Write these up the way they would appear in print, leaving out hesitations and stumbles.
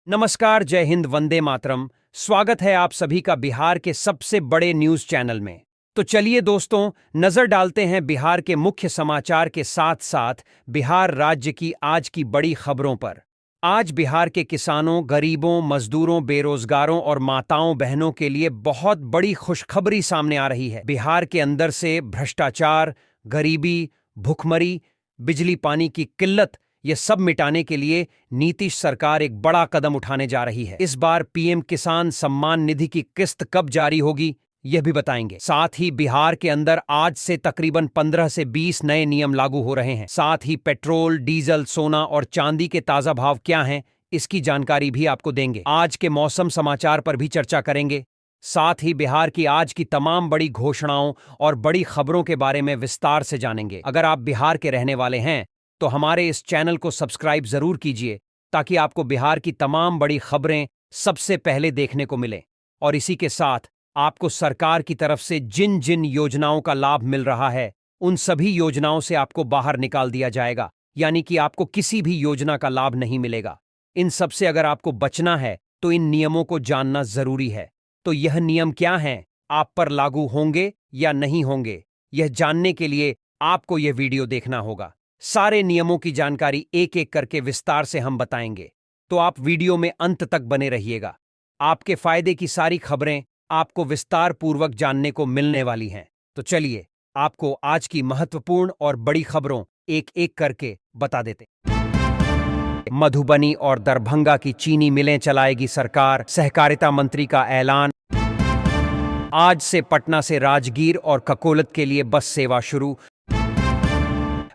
नमस्कार, जय हिंद, वंदे मातरम। स्वागत है आप सभी का बिहार के सबसे बड़े न्यूज चैनल में। तो चलिए दोस्तों, नजर डालते हैं बिहार के मुख्य समाचार के साथ साथ बिहार राज्य की आज की बड़ी खबरों पर। आज बिहार के किसानों, गरीबों, मजदूरों, बेरोजगारों और माताओं बहनों के लिए बहुत बड़ी खुशखबरी सामने आ रही है। बिहार के अंदर से भ्रष्टाचार, गरीबी, भुखमरी, बिजली पानी की किल्लत, ये सब मिटाने के लिए नीतीश सरकार एक बड़ा कदम उठाने जा रही है। इस बार पीएम किसान सम्मान निधि की किस्त कब जारी होगी, यह भी बताएंगे। साथ ही बिहार के अंदर आज से तकरीबन 15 से 20 नए नियम लागू हो रहे हैं। साथ ही पेट्रोल, डीजल, सोना और चांदी के ताजा भाव क्या हैं, इसकी जानकारी भी आपको देंगे। आज के मौसम समाचार पर भी चर्चा करेंगे। साथ ही बिहार की आज की तमाम बड़ी घोषणाओं और बड़ी खबरों के बारे में विस्तार से जानेंगे। अगर आप बिहार के रहने वाले हैं तो हमारे इस चैनल को सब्सक्राइब जरूर कीजिए, ताकि आपको बिहार की तमाम बड़ी खबरें सबसे पहले देखने को मिले। और इसी के साथ आपको सरकार की तरफ से जिन जिन योजनाओं का लाभ मिल रहा है, उन सभी योजनाओं से आपको बाहर निकाल दिया जाएगा, यानी कि आपको किसी भी योजना का लाभ नहीं मिलेगा। इन सब से अगर आपको बचना है तो इन नियमों को जानना जरूरी है। तो यह नियम क्या हैं, आप पर लागू होंगे या नहीं होंगे, यह जानने के लिए आपको यह वीडियो देखना होगा। सारे नियमों की जानकारी एक एक करके विस्तार से हम बताएंगे, तो आप वीडियो में अंत तक बने रहिएगा। आपके फायदे की सारी खबरें आपको विस्तार पूर्वक जानने को मिलने वाली हैं। तो चलिए आपको आज की महत्वपूर्ण और बड़ी खबरों एक एक करके बता देते। मधुबनी और दरभंगा की चीनी मिलें चलाएगी सरकार, सहकारिता मंत्री का ऐलान। आज से पटना से राजगीर और ककोलत के लिए बस सेवा शुरू।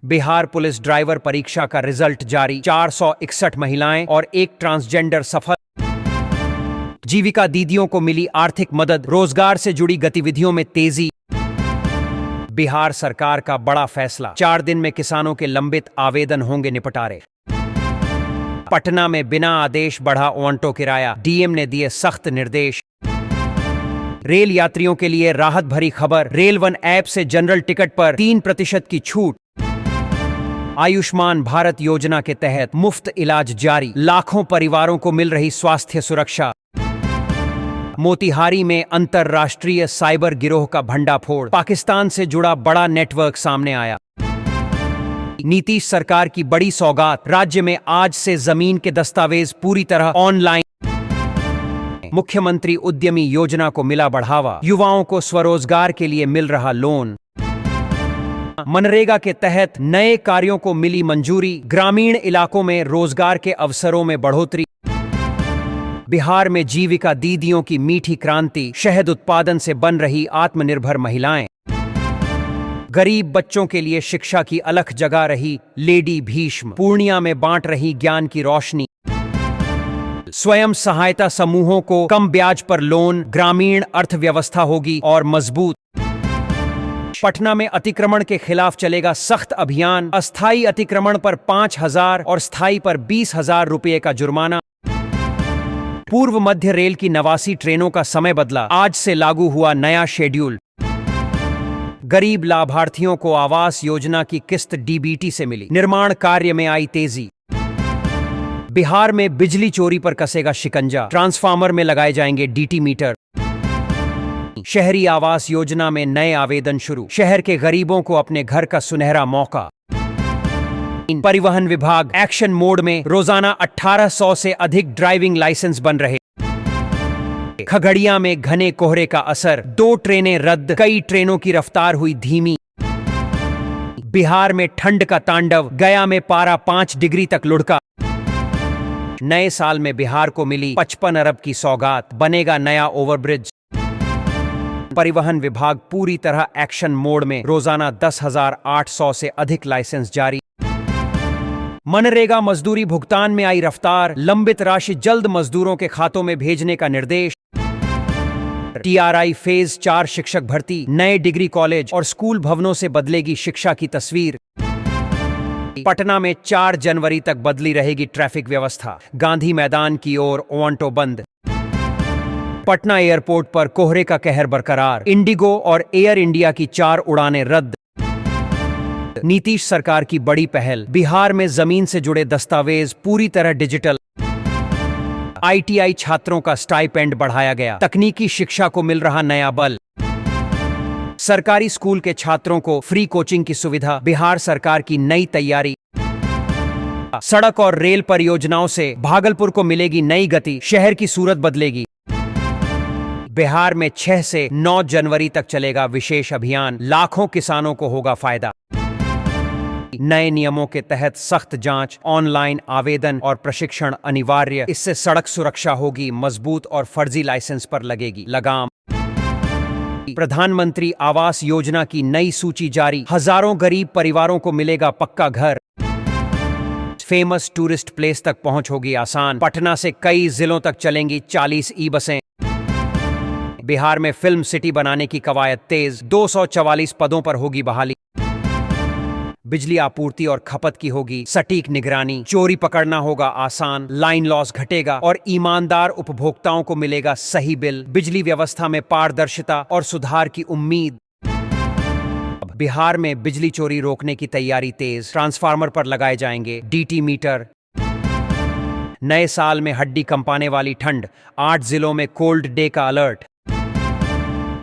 बिहार पुलिस ड्राइवर परीक्षा का रिजल्ट जारी, 461 महिलाएं और एक ट्रांसजेंडर सफल। जीविका दीदियों को मिली आर्थिक मदद, रोजगार से जुड़ी गतिविधियों में तेजी। बिहार सरकार का बड़ा फैसला, 4 दिन में किसानों के लंबित आवेदन होंगे निपटारे। पटना में बिना आदेश बढ़ा ऑटो किराया, डीएम ने दिए सख्त निर्देश। रेल यात्रियों के लिए राहत भरी खबर, रेल वन ऐप से जनरल टिकट पर 3% की छूट। आयुष्मान भारत योजना के तहत मुफ्त इलाज जारी, लाखों परिवारों को मिल रही स्वास्थ्य सुरक्षा। मोतिहारी में अंतरराष्ट्रीय साइबर गिरोह का भंडाफोड़, पाकिस्तान से जुड़ा बड़ा नेटवर्क सामने आया। नीतीश सरकार की बड़ी सौगात, राज्य में आज से जमीन के दस्तावेज पूरी तरह ऑनलाइन। मुख्यमंत्री उद्यमी योजना को मिला बढ़ावा, युवाओं को स्वरोजगार के लिए मिल रहा लोन। मनरेगा के तहत नए कार्यों को मिली मंजूरी, ग्रामीण इलाकों में रोजगार के अवसरों में बढ़ोतरी। बिहार में जीविका दीदियों की मीठी क्रांति, शहद उत्पादन से बन रही आत्मनिर्भर महिलाएं। गरीब बच्चों के लिए शिक्षा की अलख जगा रही लेडी भीष्म, पूर्णिया में बांट रही ज्ञान की रोशनी। स्वयं सहायता समूहों को कम ब्याज पर लोन, ग्रामीण अर्थव्यवस्था होगी और मजबूत। पटना में अतिक्रमण के खिलाफ चलेगा सख्त अभियान, अस्थायी अतिक्रमण पर 5,000 और स्थायी पर 20,000 रुपये का जुर्माना। पूर्व मध्य रेल की 89 ट्रेनों का समय बदला, आज से लागू हुआ नया शेड्यूल। गरीब लाभार्थियों को आवास योजना की किस्त डीबीटी से मिली, निर्माण कार्य में आई तेजी। बिहार में बिजली चोरी पर कसेगा शिकंजा, ट्रांसफार्मर में लगाए जाएंगे डीटी मीटर। शहरी आवास योजना में नए आवेदन शुरू, शहर के गरीबों को अपने घर का सुनहरा मौका। परिवहन विभाग एक्शन मोड में, रोजाना 1800 से अधिक ड्राइविंग लाइसेंस बन रहे। खगड़िया में घने कोहरे का असर, 2 ट्रेनें रद्द, कई ट्रेनों की रफ्तार हुई धीमी। बिहार में ठंड का तांडव, गया में पारा 5 डिग्री तक लुढ़का। नए साल में बिहार को मिली 55 अरब की सौगात, बनेगा नया ओवरब्रिज। परिवहन विभाग पूरी तरह एक्शन मोड में, रोजाना 10,800 से अधिक लाइसेंस जारी। मनरेगा मजदूरी भुगतान में आई रफ्तार, लंबित राशि जल्द मजदूरों के खातों में भेजने का निर्देश। टीआरआई फेज 4 शिक्षक भर्ती, नए डिग्री कॉलेज और स्कूल भवनों से बदलेगी शिक्षा की तस्वीर। पटना में 4 जनवरी तक बदली रहेगी ट्रैफिक व्यवस्था, गांधी मैदान की ओर ऑटो बंद। पटना एयरपोर्ट पर कोहरे का कहर बरकरार, इंडिगो और एयर इंडिया की 4 उड़ानें रद्द। नीतीश सरकार की बड़ी पहल, बिहार में जमीन से जुड़े दस्तावेज पूरी तरह डिजिटल। ITI छात्रों का स्टाइपेंड बढ़ाया गया। तकनीकी शिक्षा को मिल रहा नया बल। सरकारी स्कूल के छात्रों को फ्री कोचिंग की सुविधा। बिहार सरकार की नई तैयारी। सड़क और रेल परियोजनाओं से भागलपुर को मिलेगी नई गति। शहर की सूरत बदलेगी। बिहार में 6 से 9 जनवरी तक चलेगा विशेष अभियान। लाखों किसानों को होगा फायदा। नए नियमों के तहत सख्त जांच, ऑनलाइन आवेदन और प्रशिक्षण अनिवार्य। इससे सड़क सुरक्षा होगी मजबूत और फर्जी लाइसेंस पर लगेगी लगाम। प्रधानमंत्री आवास योजना की नई सूची जारी। हजारों गरीब परिवारों को मिलेगा पक्का घर। फेमस टूरिस्ट प्लेस तक पहुंच होगी आसान। पटना से कई जिलों तक चलेंगी 40 ई बसें। बिहार में फिल्म सिटी बनाने की कवायद तेज। 244 पदों पर होगी बहाली। बिजली आपूर्ति और खपत की होगी सटीक निगरानी। चोरी पकड़ना होगा आसान। लाइन लॉस घटेगा और ईमानदार उपभोक्ताओं को मिलेगा सही बिल। बिजली व्यवस्था में पारदर्शिता और सुधार की उम्मीद। बिहार में बिजली चोरी रोकने की तैयारी तेज। ट्रांसफार्मर पर लगाए जाएंगे DT मीटर। नए साल में हड्डी कंपाने वाली ठंड। 8 जिलों में कोल्ड डे का अलर्ट।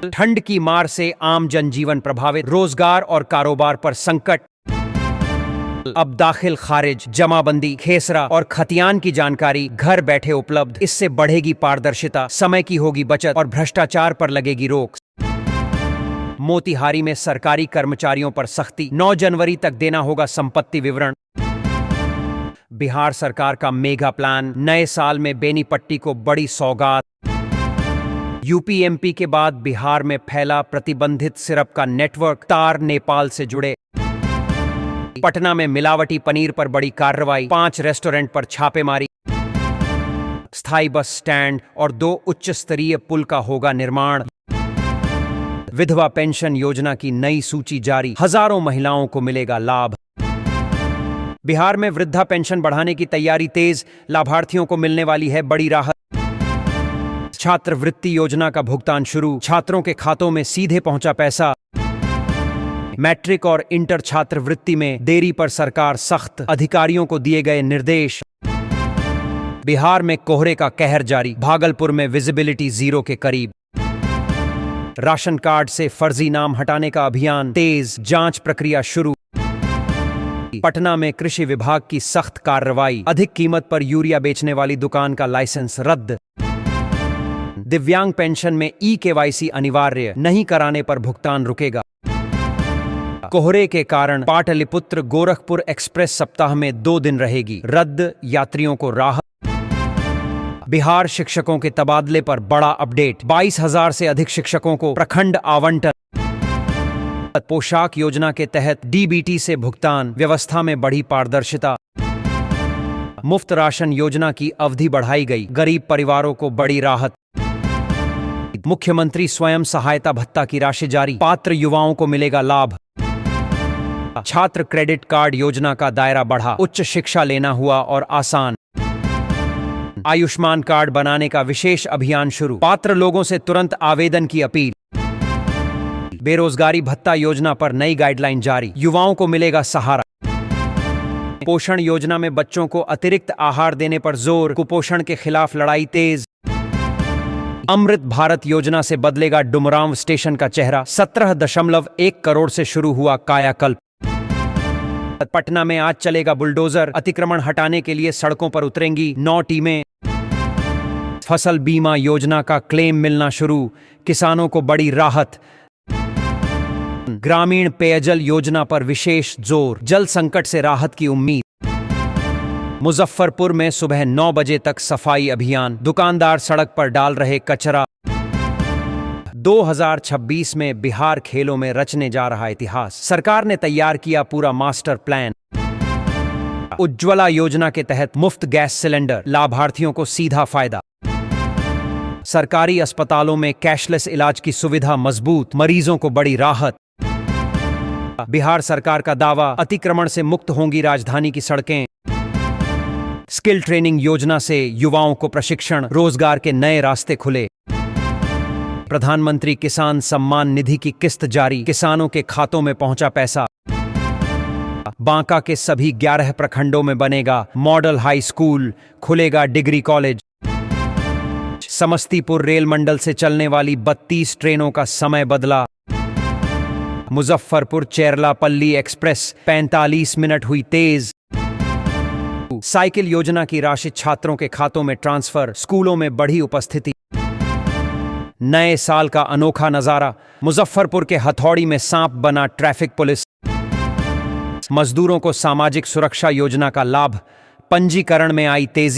ठंड की मार से आम जनजीवन प्रभावित। रोजगार और कारोबार पर संकट। अब दाखिल खारिज, जमाबंदी, खेसरा और खतियान की जानकारी घर बैठे उपलब्ध। इससे बढ़ेगी पारदर्शिता, समय की होगी बचत और भ्रष्टाचार पर लगेगी रोक। मोतिहारी में सरकारी कर्मचारियों पर सख्ती। 9 जनवरी तक देना होगा संपत्ति विवरण। बिहार सरकार का मेगा प्लान। नए साल में बेनीपट्टी को बड़ी सौगात। यूपी MP के बाद बिहार में फैला प्रतिबंधित सिरप का नेटवर्क। तार नेपाल से जुड़े। पटना में मिलावटी पनीर पर बड़ी कार्रवाई। 5 रेस्टोरेंट पर छापेमारी। स्थायी बस स्टैंड और 2 उच्च स्तरीय पुल का होगा निर्माण। विधवा पेंशन योजना की नई सूची जारी। हजारों महिलाओं को मिलेगा लाभ। बिहार में वृद्धा पेंशन बढ़ाने की तैयारी तेज। लाभार्थियों को मिलने वाली है बड़ी राहत। छात्रवृत्ति योजना का भुगतान शुरू। छात्रों के खातों में सीधे पहुंचा पैसा। मैट्रिक और इंटर छात्रवृत्ति में देरी पर सरकार सख्त। अधिकारियों को दिए गए निर्देश। बिहार में कोहरे का कहर जारी। भागलपुर में विजिबिलिटी 0 के करीब। राशन कार्ड से फर्जी नाम हटाने का अभियान तेज। जांच प्रक्रिया शुरू। पटना में कृषि विभाग की सख्त कार्रवाई। अधिक कीमत पर यूरिया बेचने वाली दुकान का लाइसेंस रद्द। दिव्यांग पेंशन में eKYC अनिवार्य। नहीं कराने पर भुगतान रुकेगा। कोहरे के कारण पाटलिपुत्र गोरखपुर एक्सप्रेस सप्ताह में 2 दिन रहेगी रद्द। यात्रियों को राहत। बिहार शिक्षकों के तबादले पर बड़ा अपडेट। 22,000 से अधिक शिक्षकों को प्रखंड आवंटन। पोशाक योजना के तहत DBT से भुगतान। व्यवस्था में बढ़ी पारदर्शिता। मुफ्त राशन योजना की अवधि बढ़ाई गई। गरीब परिवारों को बड़ी राहत। मुख्यमंत्री स्वयं सहायता भत्ता की राशि जारी। पात्र युवाओं को मिलेगा लाभ। छात्र क्रेडिट कार्ड योजना का दायरा बढ़ा। उच्च शिक्षा लेना हुआ और आसान। आयुष्मान कार्ड बनाने का विशेष अभियान शुरू। पात्र लोगों से तुरंत आवेदन की अपील। बेरोजगारी भत्ता योजना पर नई गाइडलाइन जारी। युवाओं को मिलेगा सहारा। पोषण योजना में बच्चों को अतिरिक्त आहार देने पर जोर। कुपोषण के खिलाफ लड़ाई तेज। अमृत भारत योजना से बदलेगा डुमरांव स्टेशन का चेहरा। 17.1 करोड़ से शुरू हुआ कायाकल्प। पटना में आज चलेगा बुलडोजर। अतिक्रमण हटाने के लिए सड़कों पर उतरेंगी 9 टीमें। फसल बीमा योजना का क्लेम मिलना शुरू। किसानों को बड़ी राहत। ग्रामीण पेयजल योजना पर विशेष जोर। जल संकट से राहत की उम्मीद। मुजफ्फरपुर में सुबह 9 बजे तक सफाई अभियान। दुकानदार सड़क पर डाल रहे कचरा। 2026 में बिहार खेलों में रचने जा रहा इतिहास। सरकार ने तैयार किया पूरा मास्टर प्लान। उज्ज्वला योजना के तहत मुफ्त गैस सिलेंडर। लाभार्थियों को सीधा फायदा। सरकारी अस्पतालों में कैशलेस इलाज की सुविधा मजबूत। मरीजों को बड़ी राहत। बिहार सरकार का दावा। अतिक्रमण से मुक्त होंगी राजधानी की सड़कें। स्किल ट्रेनिंग योजना से युवाओं को प्रशिक्षण। रोजगार के नए रास्ते खुले। प्रधानमंत्री किसान सम्मान निधि की किस्त जारी। किसानों के खातों में पहुंचा पैसा। बांका के सभी 11 प्रखंडों में बनेगा मॉडल हाई स्कूल। खुलेगा डिग्री कॉलेज। समस्तीपुर रेल मंडल से चलने वाली 32 ट्रेनों का समय बदला। मुजफ्फरपुर चेरलापल्ली एक्सप्रेस 45 मिनट हुई तेज। साइकिल योजना की राशि छात्रों के खातों में ट्रांसफर, स्कूलों में बढ़ी उपस्थिति। नए साल का अनोखा नजारा, मुजफ्फरपुर के हथौड़ी में सांप बना ट्रैफिक पुलिस। मजदूरों को सामाजिक सुरक्षा योजना का लाभ, पंजीकरण में आई तेजी।